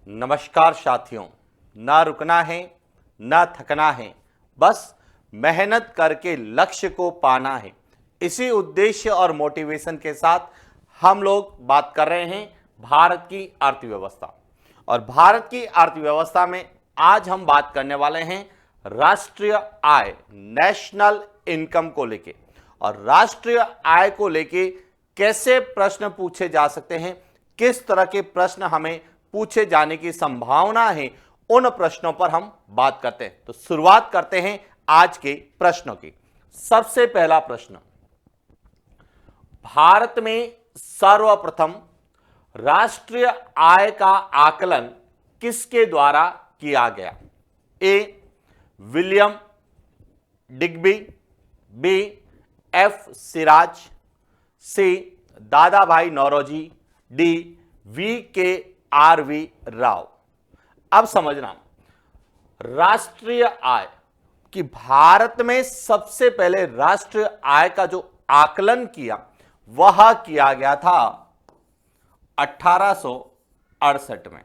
नमस्कार साथियों। ना रुकना है ना थकना है, बस मेहनत करके लक्ष्य को पाना है। इसी उद्देश्य और मोटिवेशन के साथ हम लोग बात कर रहे हैं भारत की अर्थव्यवस्था। और भारत की अर्थव्यवस्था में आज हम बात करने वाले हैं राष्ट्रीय आय, नेशनल इनकम को लेके। और राष्ट्रीय आय को लेके कैसे प्रश्न पूछे जा सकते हैं, किस तरह के प्रश्न हमें पूछे जाने की संभावना है, उन प्रश्नों पर हम बात करते हैं। तो शुरुआत करते हैं आज के प्रश्नों की। सबसे पहला प्रश्न, भारत में सर्वप्रथम राष्ट्रीय आय का आकलन किसके द्वारा किया गया? A William Digby, B F Siraj, C Dadabhai Naoroji, D V K R V Rao. अब समझना, राष्ट्रीय आय कि भारत में सबसे पहले राष्ट्रीय आय का जो आकलन किया वह किया गया था 1868 में,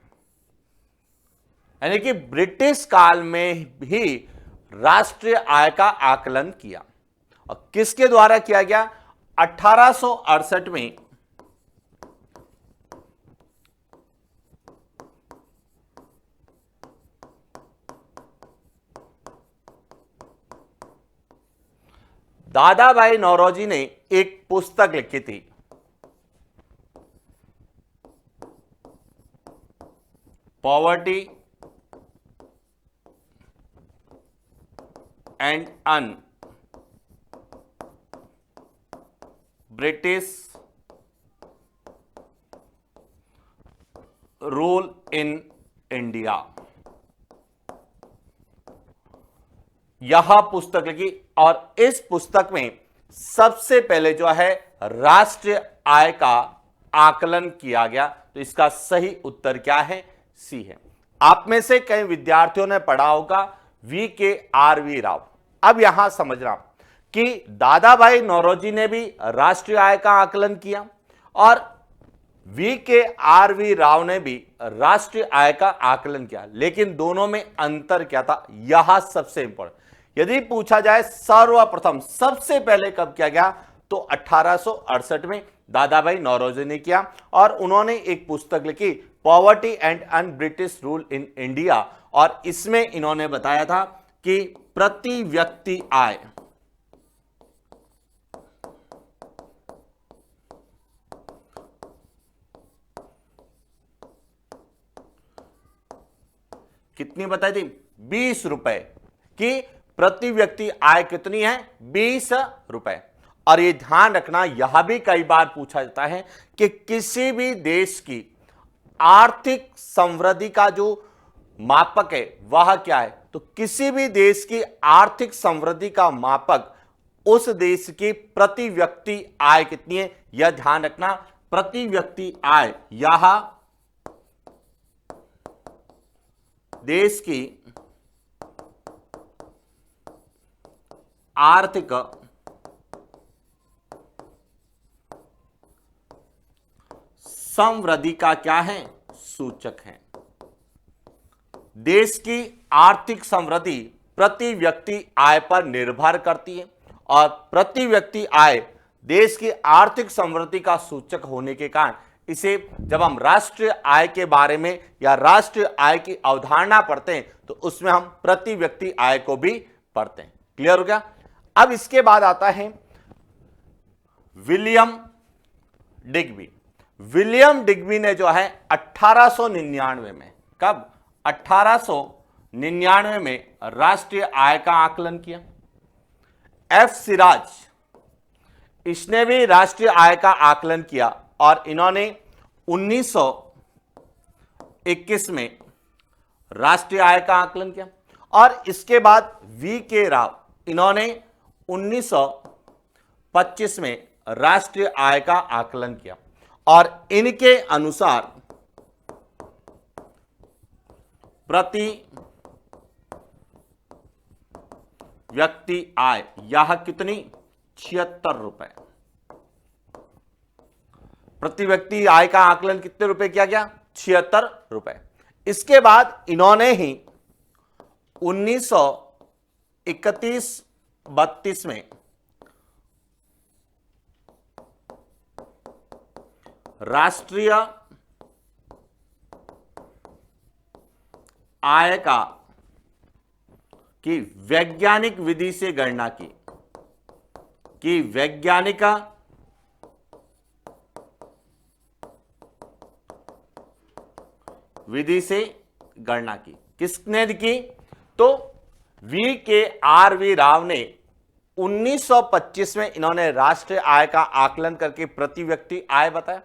यानी कि ब्रिटिश काल में भी राष्ट्रीय आय का आकलन किया। और किसके द्वारा किया गया? 1868 में दादाभाई नौरोजी ने एक पुस्तक लिखी थी, poverty and un British rule in India. यह पुस्तक लिखी और इस पुस्तक में सबसे पहले जो है राष्ट्रीय आय का आकलन किया गया। तो इसका सही उत्तर क्या है? सी है। आप में से कई विद्यार्थियों ने पढ़ा होगा we K R V Rao. अब यहां समझना कि दादाभाई नौरोजी ने भी राष्ट्रीय आय का आकलन किया और we K R V Rao ने भी राष्ट्रीय आय का आकलन किया, लेकिन दोनों में अंतर क्या था? यह सबसे इंपॉर्टेंट। यदि पूछा जाए सर्वप्रथम सबसे पहले कब किया गया, तो 1868 में दादाभाई नौरोजी ने किया और उन्होंने एक पुस्तक लिखी, poverty and un British rule in India. और इसमें इन्होंने बताया था कि प्रति व्यक्ति आय कितनी बताई थी? 20 रुपए की प्रति व्यक्ति आय कितनी है? 20 रुपए। और ये ध्यान रखना, यह भी कई बार पूछा जाता है कि किसी भी देश की आर्थिक समृद्धि का जो मापक है वह क्या है? तो किसी भी देश की आर्थिक समृद्धि का मापक उस देश की प्रति व्यक्ति आय कितनी है, यह ध्यान रखना। प्रति व्यक्ति आय यह देश की आर्थिक समृद्धि का क्या है? सूचक है। देश की आर्थिक समृद्धि प्रति व्यक्ति आय पर निर्भर करती है और प्रति व्यक्ति आय देश की आर्थिक समृद्धि का सूचक होने के कारण इसे जब हम राष्ट्रीय आय के बारे में या राष्ट्रीय आय की अवधारणा पढ़ते हैं तो उसमें हम प्रति व्यक्ति आय को भी पढ़ते हैं। क्लियर हो गया? अब इसके बाद आता है विलियम डिग्बी। विलियम डिग्बी ने जो है 1899 में, कब? 1899 में राष्ट्रीय आय का आकलन किया। एफ सिराज, इसने भी राष्ट्रीय आय का आकलन किया और इन्होंने 1921 में राष्ट्रीय आय का आकलन किया। और इसके बाद वी के राव, इन्होंने 1925 में राष्ट्रीय आय का आकलन किया और इनके अनुसार प्रति व्यक्ति आय यह कितनी? 76 रुपए। प्रति व्यक्ति आय का आकलन कितने रुपए किया गया? 76 रुपए। इसके बाद इन्होंने ही 1931-32 में राष्ट्रीय आय की वैज्ञानिक विधि से गणना की, वैज्ञानिक विधि से गणना की। किसने की? तो VKRV राव ने 1925 में इन्होंने राष्ट्रीय आय का आकलन करके प्रति व्यक्ति आय बताया।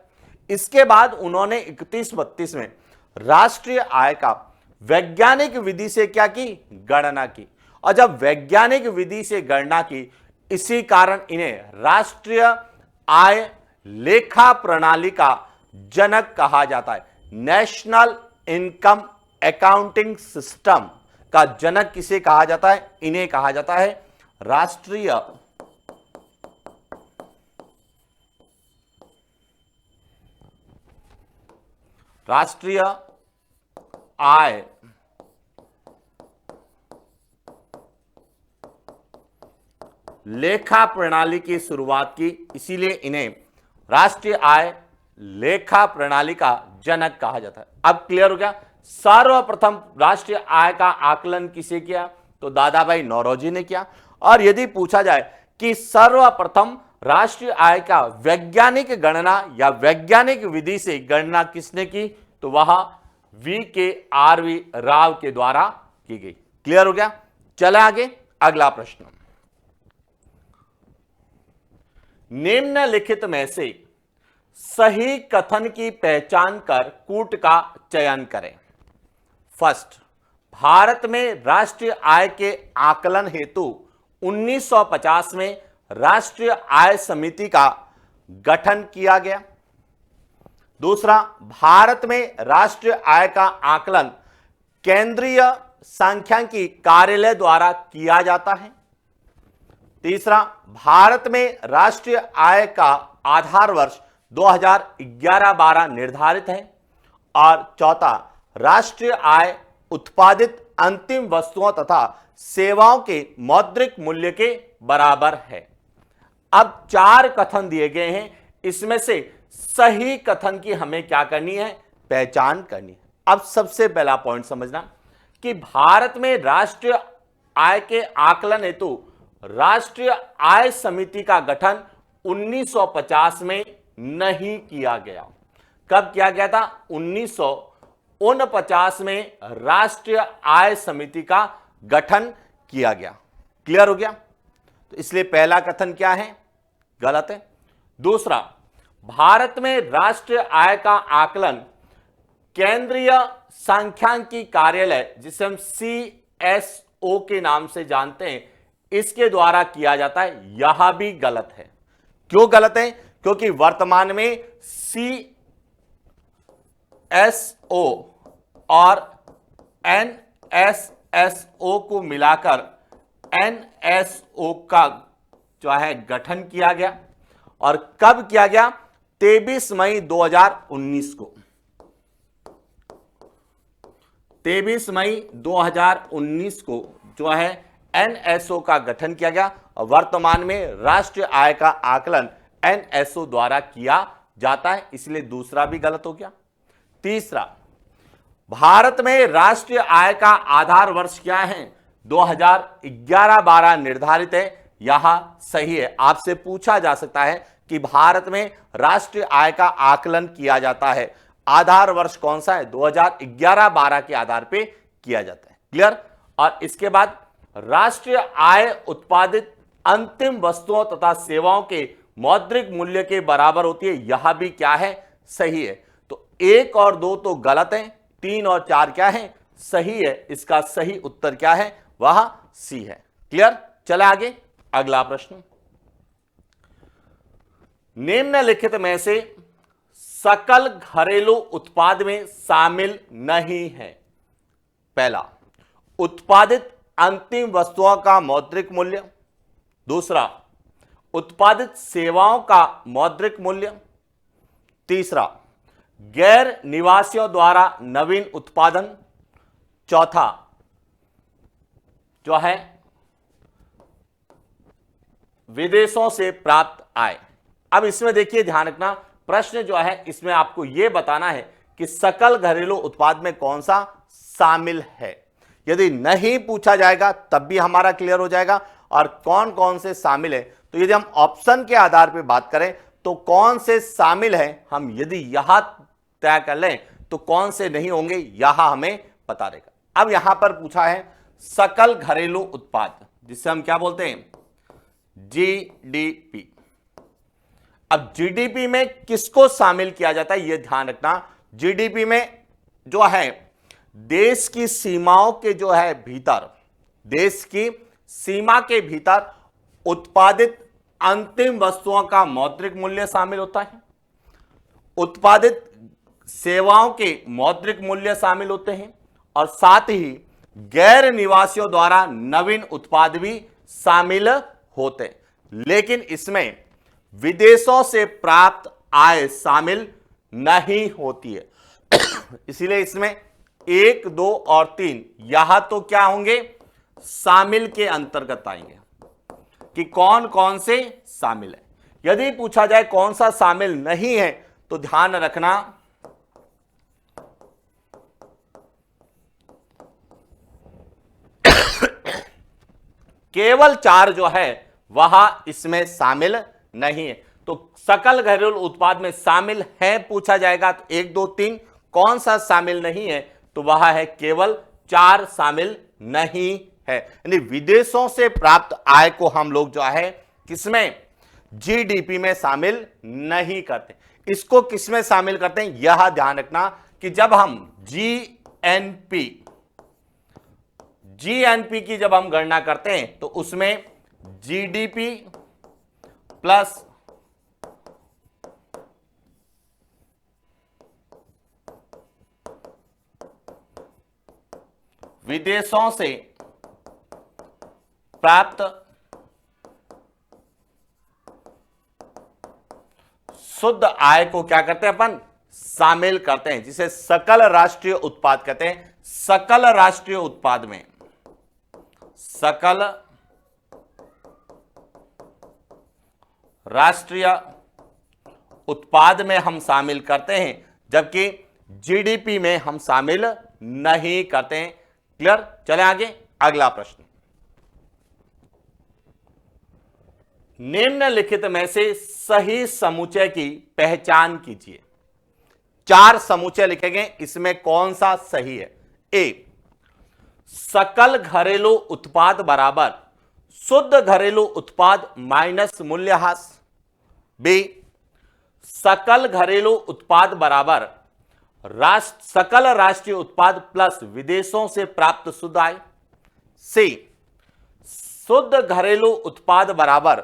इसके बाद उन्होंने 31-32 में राष्ट्रीय आय का वैज्ञानिक विधि से क्या की? गणना की। और जब वैज्ञानिक विधि से गणना की, इसी कारण इन्हें राष्ट्रीय आय लेखा प्रणाली का जनक कहा जाता है। नेशनल इनकम अकाउंटिंग सिस्टम का जनक किसे कहा जाता है? इन्हें कहा जाता है राष्ट्रीय आय लेखा प्रणाली की शुरुआत की, इसीलिए इन्हें राष्ट्रीय आय लेखा प्रणाली का जनक कहा जाता है। अब क्लियर हो गया? सर्वप्रथम राष्ट्रीय आय का आकलन किसे किया? तो दादा भाई नौरोजी ने किया। और यदि पूछा जाए कि सर्वप्रथम राष्ट्रीय आय का वैज्ञानिक गणना या वैज्ञानिक विधि से गणना किसने की? तो वह VKRV राव के द्वारा की गई। क्लियर हो गया? चले आगे, अगला प्रश्न। निम्नलिखित में से सही कथन की पहचान कर कूट का चयन करें। फर्स्ट, भारत में राष्ट्रीय आय के आकलन हेतु 1950 में राष्ट्रीय आय समिति का गठन किया गया। दूसरा, भारत में राष्ट्रीय आय का आकलन केंद्रीय सांख्यिकी कार्यालय द्वारा किया जाता है। तीसरा, भारत में राष्ट्रीय आय का आधार वर्ष 2011-12 निर्धारित है। और चौथा, राष्ट्रीय आय उत्पादित अंतिम वस्तुओं तथा सेवाओं के मौद्रिक मूल्य के बराबर है। अब 4 कथन दिए गए हैं, इसमें से सही कथन की हमें क्या करनी है? पहचान करनी है। अब सबसे पहला पॉइंट समझना कि भारत में राष्ट्रीय आय के आकलन हेतु राष्ट्रीय आय समिति का गठन 1950 में नहीं किया गया। कब किया गया था? 1949 में राष्ट्रीय आय समिति का गठन किया गया। क्लियर हो गया? तो इसलिए पहला कथन क्या है? गलत है। दूसरा, भारत में राष्ट्रीय आय का आकलन केंद्रीय सांख्यिकी कार्यालय, जिसे हम CSO के नाम से जानते हैं, इसके द्वारा किया जाता है। यह भी गलत है। क्यों गलत है? क्योंकि वर्तमान में CSO और NSSO को मिलाकर NSO का जो है गठन किया गया। और कब किया गया? 23 मई 2019 को। 23 मई 2019 को जो है NSO का गठन किया गया। और वर्तमान में राष्ट्रीय आय का आकलन NSO द्वारा किया जाता है, इसलिए दूसरा भी गलत हो गया। तीसरा, भारत में राष्ट्रीय आय का आधार वर्ष क्या है? 2011-12 निर्धारित है। यह सही है। आपसे पूछा जा सकता है कि भारत में राष्ट्रीय आय का आकलन किया जाता है, आधार वर्ष कौन सा है? 2011-12 के आधार पे किया जाता है। क्लियर? और इसके बाद राष्ट्रीय आय उत्पादित अंतिम वस्तुओं तथा सेवाओं के मौद्रिक मूल्य के बराबर होती है। यह भी क्या है? सही है। तो 1 और 2 तो गलत है, 3 और 4 क्या है? सही है। इसका सही उत्तर क्या है? वह सी है। क्लियर? चले आगे, अगला प्रश्न। निम्नलिखित में से सकल घरेलू उत्पाद में शामिल नहीं है। पहला, उत्पादित अंतिम वस्तुओं का मौद्रिक मूल्य। दूसरा, उत्पादित सेवाओं का मौद्रिक मूल्य। तीसरा, गैर निवासियों द्वारा नवीन उत्पादन, चौथा जो है विदेशों से प्राप्त आय। अब इसमें देखिए ध्यान रखना, प्रश्न जो है इसमें आपको यह बताना है कि सकल घरेलू उत्पाद में कौन सा शामिल है। यदि नहीं पूछा जाएगा तब भी हमारा क्लियर हो जाएगा और कौन कौन से शामिल है। तो यदि हम ऑप्शन के आधार पर बात करें तो कौन से शामिल है, हम यदि यहां तय कर लें तो कौन से नहीं होंगे यहां हमें पता रहेगा। अब यहां पर पूछा है सकल घरेलू उत्पाद, जिसे हम क्या बोलते हैं, जीडीपी। अब जीडीपी में किसको शामिल किया जाता है यह ध्यान रखना। जीडीपी में जो है देश की सीमाओं के जो है भीतर, देश की सीमा के भीतर उत्पादित अंतिम वस्तुओं का मौद्रिक मूल्य शामिल होता है, उत्पादित सेवाओं के मौद्रिक मूल्य शामिल होते हैं और साथ ही गैर निवासियों द्वारा नवीन उत्पाद भी शामिल होते हैं। लेकिन इसमें विदेशों से प्राप्त आय शामिल नहीं होती है। इसीलिए इसमें 1, 2 और 3 यहां तो क्या होंगे, शामिल के अंतर्गत आएंगे कि कौन कौन से शामिल है। यदि पूछा जाए कौन सा शामिल नहीं है तो ध्यान रखना केवल 4 जो है वह इसमें शामिल नहीं है। तो सकल घरेलू उत्पाद में शामिल है पूछा जाएगा तो 1, 2, 3 कौन सा शामिल नहीं है, तो वह है केवल 4 शामिल नहीं है। यानी विदेशों से प्राप्त आय को हम लोग जो है किसमें, जीडीपी में शामिल नहीं करते। इसको किसमें शामिल करते हैं यह ध्यान रखना कि जब हम जीएनपी की जब हम गणना करते हैं तो उसमें जीडीपी प्लस विदेशों से प्राप्त शुद्ध आय को क्या करते हैं अपन, शामिल करते हैं, जिसे सकल राष्ट्रीय उत्पाद कहते हैं। सकल राष्ट्रीय उत्पाद में, सकल राष्ट्रीय उत्पाद में हम शामिल करते हैं, जबकि जीडीपी में हम शामिल नहीं करते हैं। क्लियर, चले आगे अगला प्रश्न। निम्नलिखित में से सही समुच्चय की पहचान कीजिए। 4 समुच्चय लिखे गए, इसमें कौन सा सही है। ए, सकल घरेलू उत्पाद बराबर शुद्ध घरेलू उत्पाद माइनस मूल्यह्रास। बी, सकल घरेलू उत्पाद बराबर सकल राष्ट्रीय उत्पाद प्लस विदेशों से प्राप्त शुद्ध आय। सी, शुद्ध घरेलू उत्पाद बराबर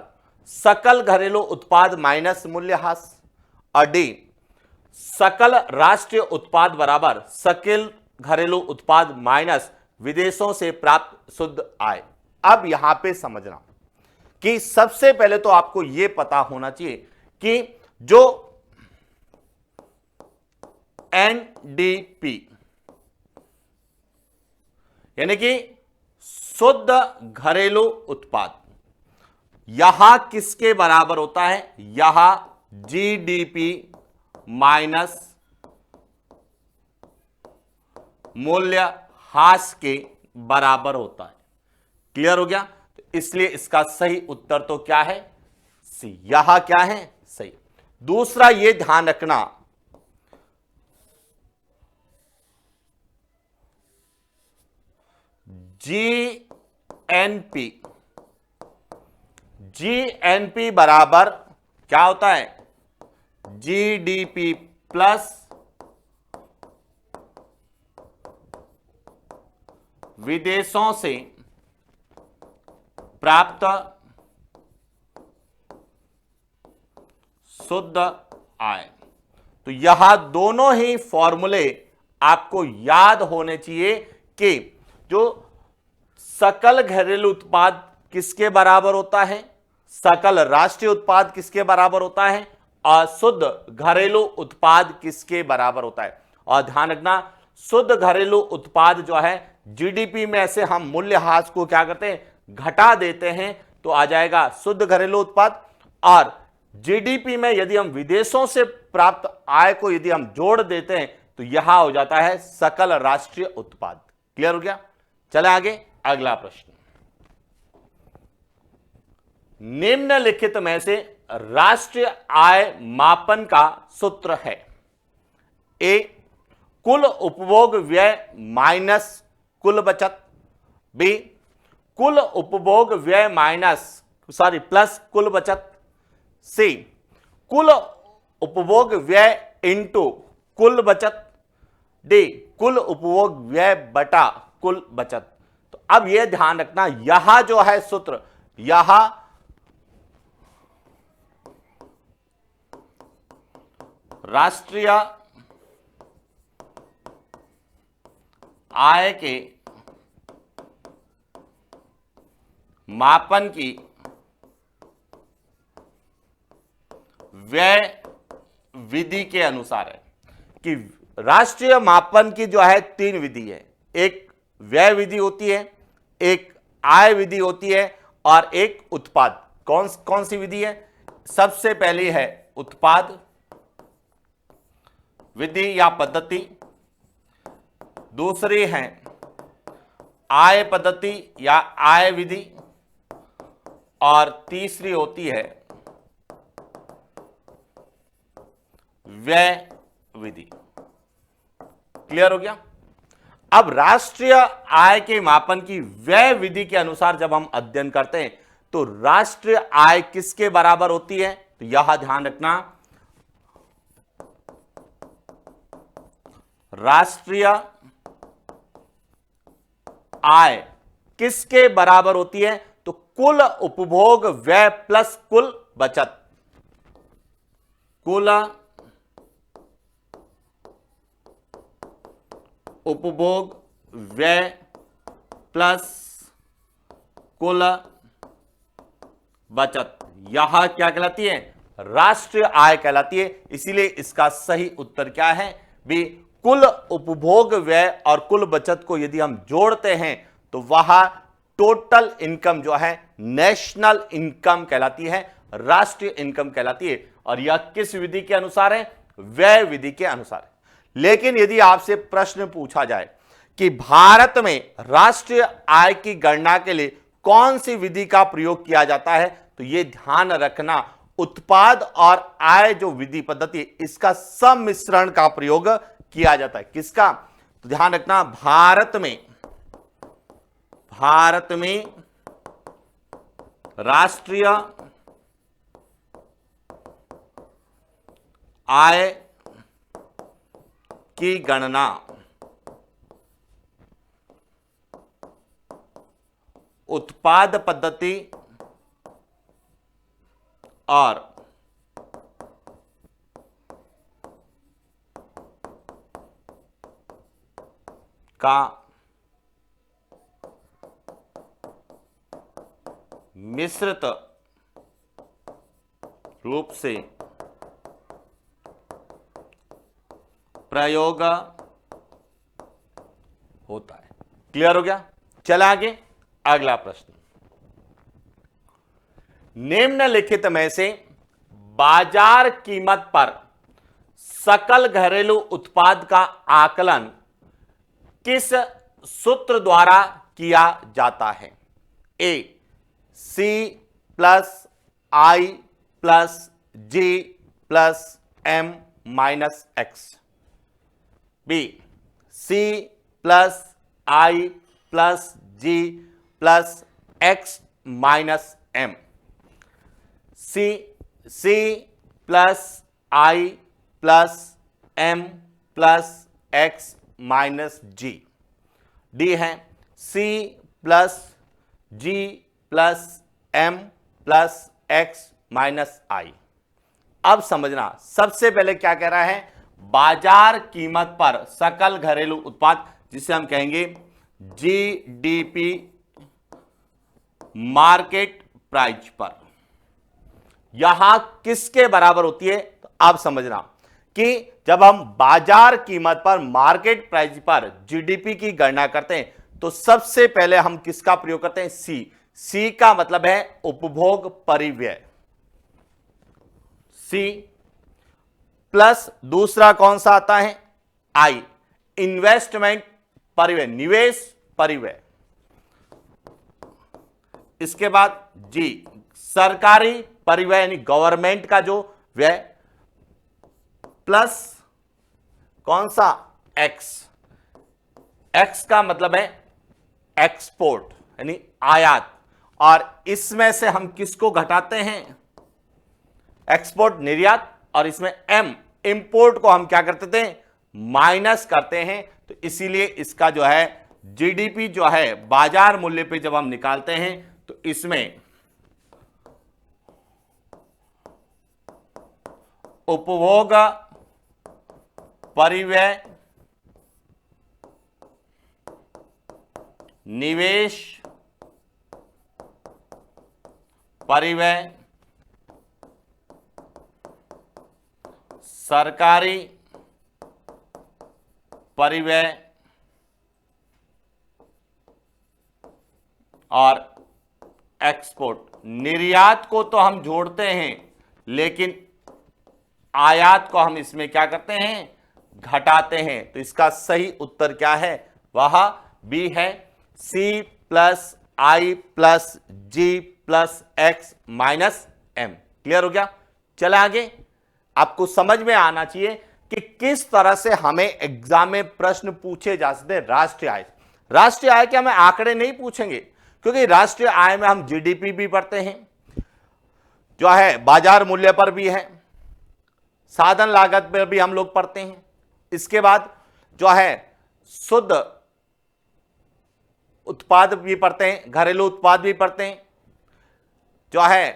सकल घरेलू उत्पाद माइनस मूल्यह्रास। और डी, सकल राष्ट्रीय उत्पाद बराबर सकल घरेलू उत्पाद माइनस विदेशों से प्राप्त शुद्ध आय। अब यहां पे समझना कि सबसे पहले तो आपको यह पता होना चाहिए कि जो एनडीपी यानी कि शुद्ध घरेलू उत्पाद यहां किसके बराबर होता है, यहां जीडीपी माइनस मूल्यह्रास के बराबर होता है। क्लियर हो गया। तो इसलिए इसका सही उत्तर तो क्या है, सी। यहां क्या है, सही। दूसरा यह ध्यान रखना जीएनपी बराबर क्या होता है, जीडीपी प्लस विदेशों से प्राप्त शुद्ध आय। तो यह दोनों ही फॉर्मूले आपको याद होने चाहिए कि जो सकल घरेलू उत्पाद किसके बराबर होता है, सकल राष्ट्रीय उत्पाद किसके बराबर होता है, और शुद्ध घरेलू उत्पाद किसके बराबर होता है? और ध्यान रखना, शुद्ध घरेलू उत्पाद जो है जीडीपी में ऐसे हम मूल्यह्रास को क्या करते हैं, घटा देते हैं, तो आ जाएगा शुद्ध घरेलू उत्पाद। और जीडीपी में यदि हम विदेशों से प्राप्त आय को यदि हम जोड़ देते हैं तो यह हो जाता है सकल राष्ट्रीय उत्पाद। क्लियर हो गया? चले आगे, अगला प्रश्न। निम्नलिखित में से राष्ट्रीय आय मापन का सूत्र है? ए, कुल उपभोग व्यय माइनस कुल बचत। बी, कुल उपभोग व्यय प्लस कुल बचत। सी, कुल उपभोग व्यय इंटू कुल बचत। डी, कुल उपभोग व्यय बटा कुल बचत। तो अब यह ध्यान रखना, यहां जो है सूत्र, यहां राष्ट्रीय आय के मापन की व्यय विधि के अनुसार है कि राष्ट्रीय मापन की जो है 3 विधि है। एक व्यय विधि होती है, एक आय विधि होती है और एक उत्पाद। कौन कौन सी विधि है? सबसे पहली है उत्पाद विधि या पद्धति, दूसरी है आय पद्धति या आय विधि, और तीसरी होती है व्यय विधि। क्लियर हो गया? अब राष्ट्रीय आय के मापन की व्यय विधि के अनुसार जब हम अध्ययन करते हैं तो राष्ट्रीय आय किसके बराबर होती है? तो यह ध्यान रखना, राष्ट्रीय आय किसके बराबर होती है? तो कुल उपभोग व्यय प्लस कुल बचत। कुल उपभोग व्यय प्लस कुल बचत, यह क्या कहलाती है? राष्ट्रीय आय कहलाती है। इसीलिए इसका सही उत्तर क्या है? बी, कुल उपभोग व्यय और कुल बचत को यदि हम जोड़ते हैं तो वह टोटल इनकम जो है नेशनल इनकम कहलाती है, राष्ट्रीय इनकम कहलाती है। और यह किस विधि के अनुसार है? व्यय विधि के अनुसार है। लेकिन यदि आपसे प्रश्न पूछा जाए कि भारत में राष्ट्रीय आय की गणना के लिए कौन सी विधि का प्रयोग किया जाता है, तो यह ध्यान रखना, उत्पाद और आय जो विधि पद्धति है इसका सम्मिश्रण का प्रयोग किया जाता है। किसका? तो ध्यान रखना, भारत में राष्ट्रीय आय की गणना उत्पाद पद्धति और का मिश्रित रूप से प्रयोग होता है। क्लियर हो गया? चला आगे, अगला प्रश्न। निम्नलिखित में से बाजार कीमत पर सकल घरेलू उत्पाद का आकलन किस सूत्र द्वारा किया जाता है? A, C plus I plus G plus M minus X. B, C plus I plus G plus X minus M. C plus I plus M plus X minus G. D है C plus G plus M plus X minus I. अब समझना, सबसे पहले क्या कह रहा है? बाजार कीमत पर सकल घरेलू उत्पाद, जिसे हम कहेंगे जीडीपी, मार्केट प्राइस पर। यहां किसके बराबर होती है? तो आप समझना कि जब हम बाजार कीमत पर, मार्केट प्राइस पर जीडीपी की गणना करते हैं तो सबसे पहले हम किसका प्रयोग करते हैं? सी का मतलब है उपभोग परिव्यय, सी प्लस दूसरा कौन सा आता है? आई, इन्वेस्टमेंट परिव्यय, निवेश परिव्यय। इसके बाद जी, सरकारी परिव्यय यानी गवर्नमेंट का जो व्यय, प्लस कौन सा? एक्स, एक्स का मतलब है एक्सपोर्ट यानी आयात, और इसमें से हम किसको घटाते हैं? एक्सपोर्ट निर्यात, और इसमें एम इंपोर्ट को हम क्या करते थे? माइनस करते हैं। तो इसीलिए इसका जो है जीडीपी जो है बाजार मूल्य पे जब हम निकालते हैं तो इसमें उपभोग परिव्यय, निवेश परिव्यय, सरकारी परिव्यय और एक्सपोर्ट। निर्यात को तो हम जोड़ते हैं लेकिन आयात को हम इसमें क्या करते हैं? घटाते हैं। तो इसका सही उत्तर क्या है? वह बी है, C plus I plus G plus X minus M. Clear हो गया? चले आगे। आपको समझ में आना चाहिए कि किस तरह से हमें एग्जाम में प्रश्न पूछे जा सकते हैं। राष्ट्रीय आय, राष्ट्रीय आय के हमें आंकड़े नहीं पूछेंगे क्योंकि राष्ट्रीय आय में हम जीडीपी भी पढ़ते हैं, जो है बाजार मूल्य पर भी है, साधन लागत पर भी हम लोग पढ़ते हैं। इसके बाद जो है शुद्ध उत्पाद भी पढ़ते हैं, घरेलू उत्पाद भी पढ़ते हैं, जो है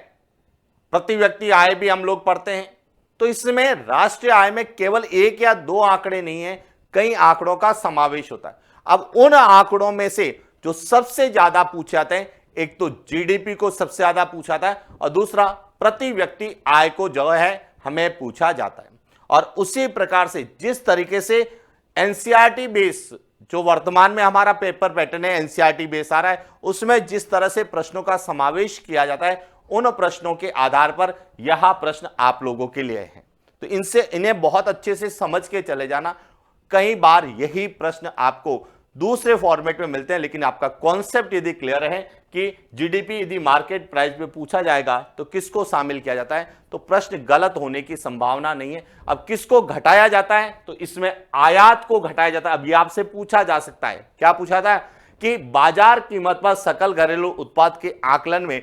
प्रति व्यक्ति आय भी हम लोग पढ़ते हैं। तो इसमें राष्ट्रीय आय में केवल एक या दो आंकड़े नहीं है, कई आंकड़ों का समावेश होता है। अब उन आंकड़ों में से जो सबसे ज्यादा पूछे जाते हैं, एक तो जीडीपी को सबसे ज्यादा पूछा जाता है और दूसरा प्रति व्यक्ति आय को जो है हमें पूछा जाता है। और उसी प्रकार से जिस तरीके से एनसीईआरटी बेस जो वर्तमान में हमारा पेपर पैटर्न है, एनसीईआरटी बेस आ रहा है, उसमें जिस तरह से प्रश्नों का समावेश किया जाता है, उन प्रश्नों के आधार पर यह प्रश्न आप लोगों के लिए है। तो इन्हें बहुत अच्छे से समझ के चले जाना। कई बार यही प्रश्न आपको दूसरे फॉर्मेट में मिलते हैं, लेकिन आपका कॉन्सेप्ट यदि क्लियर है कि जीडीपी यदि मार्केट प्राइस पे पूछा जाएगा तो किसको शामिल किया जाता है, तो प्रश्न गलत होने की संभावना नहीं है। अब किसको घटाया जाता है, तो इसमें आयात को घटाया जाता है। अब यह आपसे पूछा जा सकता है, क्या पूछा था कि बाजार कीमत पर सकल घरेलू उत्पाद के आकलन में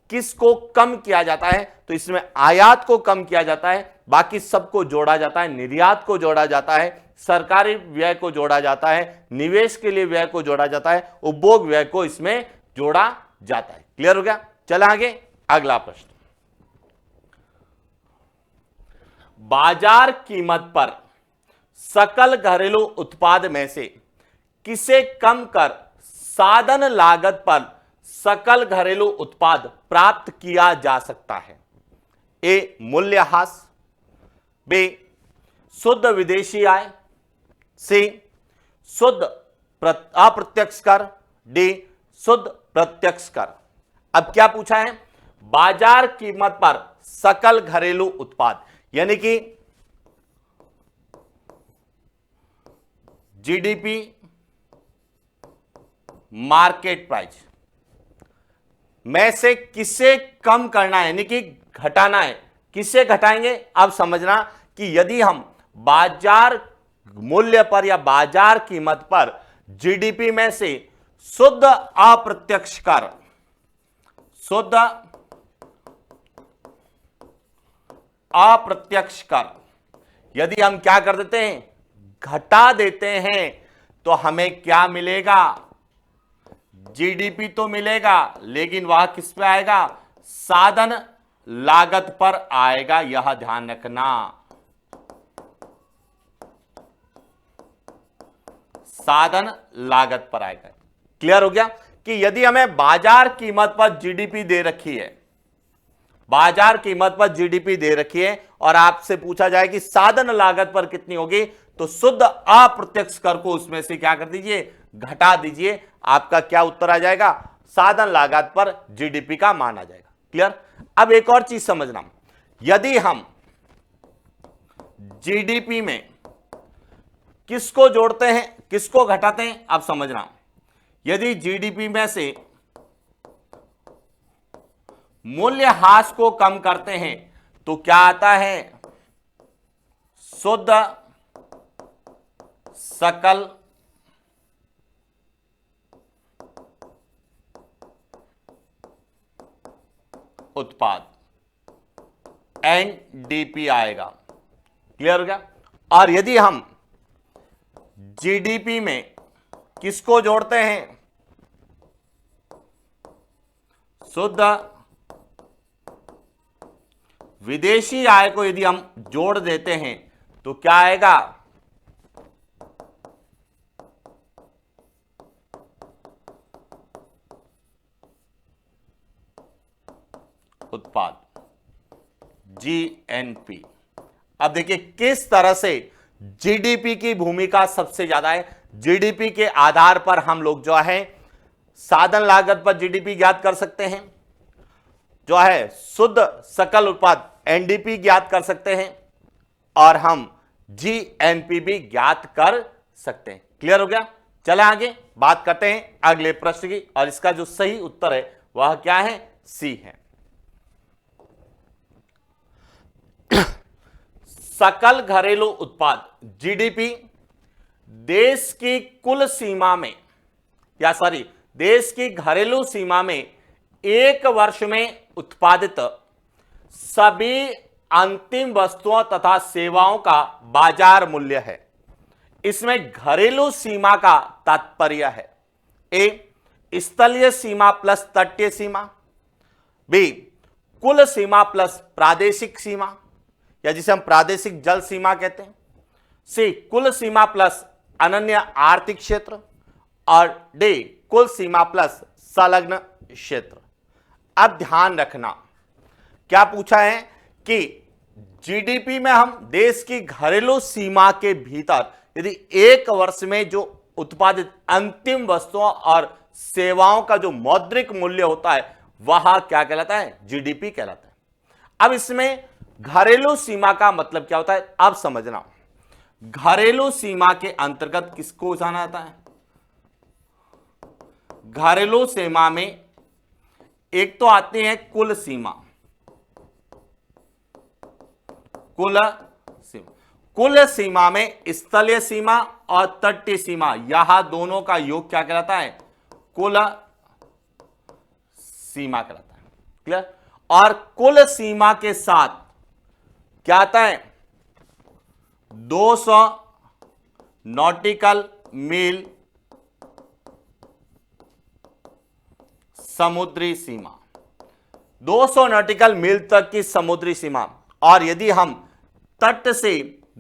किसको कम किया जाता है, तो इसमें आयात को कम किया जाता है, बाकी सबको जोड़ा जाता है। निर्यात को जोड़ा जाता है, सरकारी व्यय को जोड़ा जाता है, निवेश के लिए व्यय को जोड़ा जाता है, उपभोग व्यय को इसमें जोड़ा जाता है। क्लियर हो गया? चला आगे, अगला प्रश्न। बाजार कीमत पर सकल घरेलू उत्पाद में से किसे कम कर साधन लागत पर सकल घरेलू उत्पाद प्राप्त किया जा सकता है? ए मूल्यह्रास, बी शुद्ध विदेशी आय, सी शुद्ध अप्रत्यक्ष कर, डी शुद्ध प्रत्यक्ष कर। अब क्या पूछा है? बाजार कीमत पर सकल घरेलू उत्पाद यानी कि जीडीपी, मार्केट प्राइस में से किसे कम करना है यानी कि घटाना है। किसे घटाएंगे? अब समझना कि यदि हम बाजार मूल्य पर या बाजार कीमत पर जीडीपी में से शुद्ध अप्रत्यक्ष कर, शुद्ध अप्रत्यक्ष कर यदि हम क्या कर देते हैं? घटा देते हैं, तो हमें क्या मिलेगा? जीडीपी तो मिलेगा, लेकिन वह किस पे आएगा? साधन लागत पर आएगा। यह ध्यान रखना, साधन लागत पर आएगा। क्लियर हो गया कि यदि हमें बाजार कीमत पर जीडीपी दे रखी है, बाजार कीमत पर जीडीपी दे रखी है और आपसे पूछा जाए कि साधन लागत पर कितनी होगी, तो शुद्ध अप्रत्यक्ष कर को उसमें से क्या कर दीजिए, घटा दीजिए। आपका क्या उत्तर आ जाएगा, साधन लागत पर जीडीपी का मान आ जाएगा। क्लियर। अब एक और चीज समझना, यदि हम जीडीपी में किसको जोड़ते हैं किसको घटाते हैं, अब समझना, यदि जीडीपी में से मूल्यह्रास को कम करते हैं तो क्या आता है, शुद्ध सकल उत्पाद एनडीपी आएगा। क्लियर हो गया। और यदि हम जीडीपी में किसको जोड़ते हैं, शुद्ध विदेशी आय को यदि हम जोड़ देते हैं तो क्या आएगा, उत्पाद जीएनपी। अब देखिए किस तरह से जीडीपी की भूमिका सबसे ज्यादा है। जीडीपी के आधार पर हम लोग जो है साधन लागत पर जीडीपी ज्ञात कर सकते हैं, जो है शुद्ध सकल उत्पाद एनडीपी ज्ञात कर सकते हैं, और हम जीएनपी भी ज्ञात कर सकते हैं। क्लियर हो गया। चले आगे बात करते हैं अगले प्रश्न की, और इसका जो सही उत्तर है वह क्या है, सी है। सकल घरेलू उत्पाद जीडीपी देश की कुल सीमा में, या सॉरी देश की घरेलू सीमा में एक वर्ष में उत्पादित सभी अंतिम वस्तुओं तथा सेवाओं का बाजार मूल्य है। इसमें घरेलू सीमा का तात्पर्य है ए स्थलीय सीमा प्लस तटीय सीमा, बी कुल सीमा प्लस प्रादेशिक सीमा या जिसे हम प्रादेशिक जल सीमा कहते हैं, सी कुल सीमा प्लस अनन्य आर्थिक क्षेत्र, और डी कुल सीमा प्लस संलग्न क्षेत्र। अब ध्यान रखना क्या पूछा है कि जीडीपी में हम देश की घरेलू सीमा के भीतर यदि एक वर्ष में जो उत्पादित अंतिम वस्तुओं और सेवाओं का जो मौद्रिक मूल्य होता है वह क्या कहलाता है, जीडीपी कहलाता है। अब इसमें घरेलू सीमा का मतलब क्या होता है, अब समझना। घरेलू सीमा के अंतर्गत किसको जाना जाता है, घरेलू सीमा में एक तो आती है कुल सीमा, कुल सीमा में स्थलीय सीमा और तटीय सीमा, यहां दोनों का योग क्या कहलाता है, कुल सीमा कहलाता है। क्लियर। और कुल सीमा के साथ क्या आता है, 200 नॉटिकल मील समुद्री सीमा, 200 नॉटिकल मील तक की समुद्री सीमा। और यदि हम तट से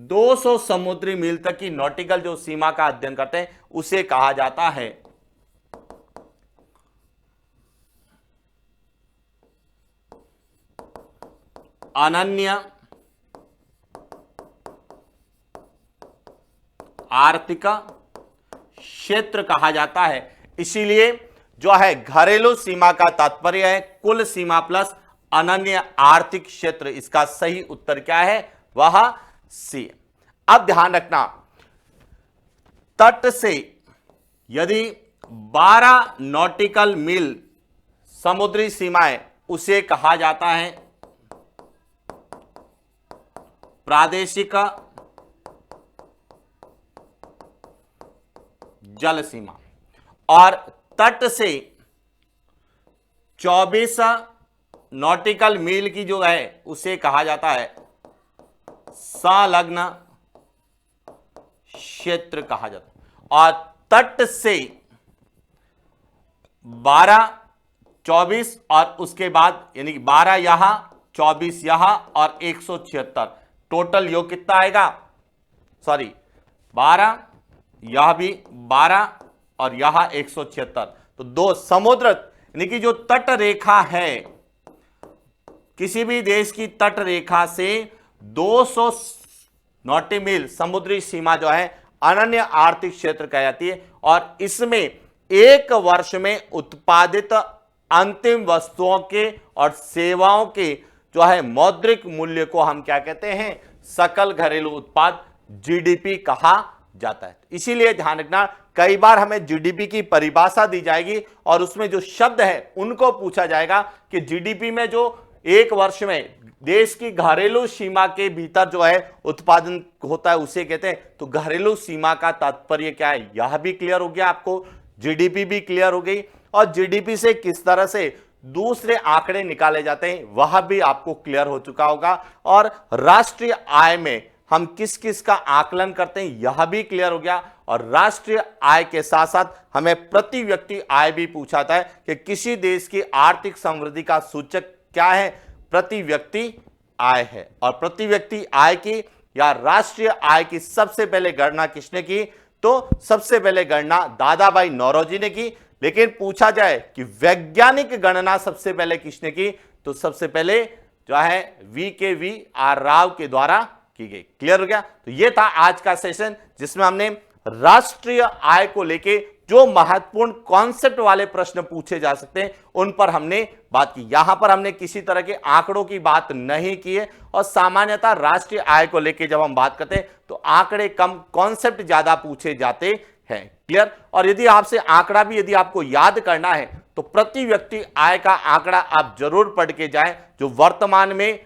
200 समुद्री मील तक की नॉटिकल जो सीमा का अध्ययन करते हैं उसे कहा जाता है अनन्य आर्थिक क्षेत्र कहा जाता है। इसीलिए जो है घरेलू सीमा का तात्पर्य है कुल सीमा प्लस अनन्य आर्थिक क्षेत्र। इसका सही उत्तर क्या है, वह सी। अब ध्यान रखना, तट से यदि 12 नॉटिकल मील समुद्री सीमाएं उसे कहा जाता है प्रादेशिक जल सीमा, और तट से 24 नॉटिकल मील की जो है उसे कहा जाता है संलग्न क्षेत्र कहा जाता है। और तट से 12, 24 और उसके बाद यानी कि 12 यहां, 24 यहां और 176, टोटल योग कितना आएगा, सॉरी 12, यह भी 12 और यहां 176, तो दो समुद्र यानी कि जो तट रेखा है किसी भी देश की तट रेखा से 200 नॉटी मील समुद्री सीमा जो है अनन्य आर्थिक क्षेत्र कह जाती है, और इसमें एक वर्ष में उत्पादित अंतिम वस्तुओं के और सेवाओं के जो है मौद्रिक मूल्य को हम क्या कहते हैं, सकल घरेलू उत्पाद जीडीपी कहा जाता है। इसीलिए ध्यान रखना, कई बार हमें जीडीपी की परिभाषा दी जाएगी और उसमें जो शब्द है उनको पूछा जाएगा कि जीडीपी में जो एक वर्ष में देश की घरेलू सीमा के भीतर जो है उत्पादन होता है उसे कहते हैं। तो घरेलू सीमा का तात्पर्य क्या है, यह भी क्लियर हो गया आपको, जीडीपी भी क्लियर हो गई, और जीडीपी से किस तरह से दूसरे आंकड़े निकाले जाते हैं वह भी आपको क्लियर हो चुका होगा, और राष्ट्रीय आय में हम किस किस का आकलन करते हैं यह भी क्लियर हो गया। और राष्ट्रीय आय के साथ साथ हमें प्रति व्यक्ति आय भी पूछा था कि किसी देश की आर्थिक समृद्धि का सूचक क्या है, प्रति व्यक्ति आय है। और प्रति व्यक्ति आय की या राष्ट्रीय आय की सबसे पहले गणना किसने की, तो सबसे पहले गणना दादा भाई नौरोजी ने की। लेकिन पूछा जाए कि वैज्ञानिक गणना सबसे पहले किसने की, तो सबसे पहले जो है VKV.R. राव के द्वारा की गई। क्लियर हो गया। तो ये था आज का सेशन जिसमें हमने राष्ट्रीय आय को लेके जो महत्वपूर्ण कॉन्सेप्ट वाले प्रश्न पूछे जा सकते हैं उन पर हमने बात की। यहां पर हमने किसी तरह के आंकड़ों की बात नहीं की है, और सामान्यतः राष्ट्रीय आय को लेके जब हम बात करते हैं तो आंकड़े कम, कॉन्सेप्ट ज्यादा पूछे जाते हैं। क्लियर। और यदि आपसे आंकड़ा भी यदि आपको याद करना है तो प्रति व्यक्ति आय का आंकड़ा आप जरूर पढ़ के जाएं, जो वर्तमान में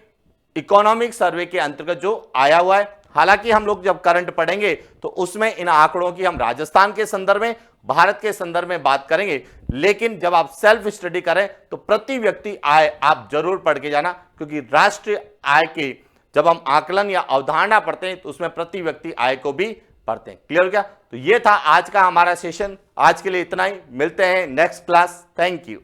इकोनॉमिक सर्वे के अंतर्गत जो आया हुआ है। हालांकि हम लोग जब करंट पढ़ेंगे तो उसमें इन आंकड़ों की हम राजस्थान के संदर्भ में, भारत के संदर्भ में बात करेंगे, लेकिन जब आप सेल्फ स्टडी करें तो प्रति व्यक्ति आय आप जरूर पढ़ के जाना, क्योंकि राष्ट्रीय आय के जब हम आकलन या अवधारणा पढ़ते हैं तो उसमें प्रति व्यक्ति आय को भी पढ़ते हैं। क्लियर हो गया। तो ये था आज का हमारा सेशन। आज के लिए इतना ही, मिलते हैं नेक्स्ट क्लास। Thank you.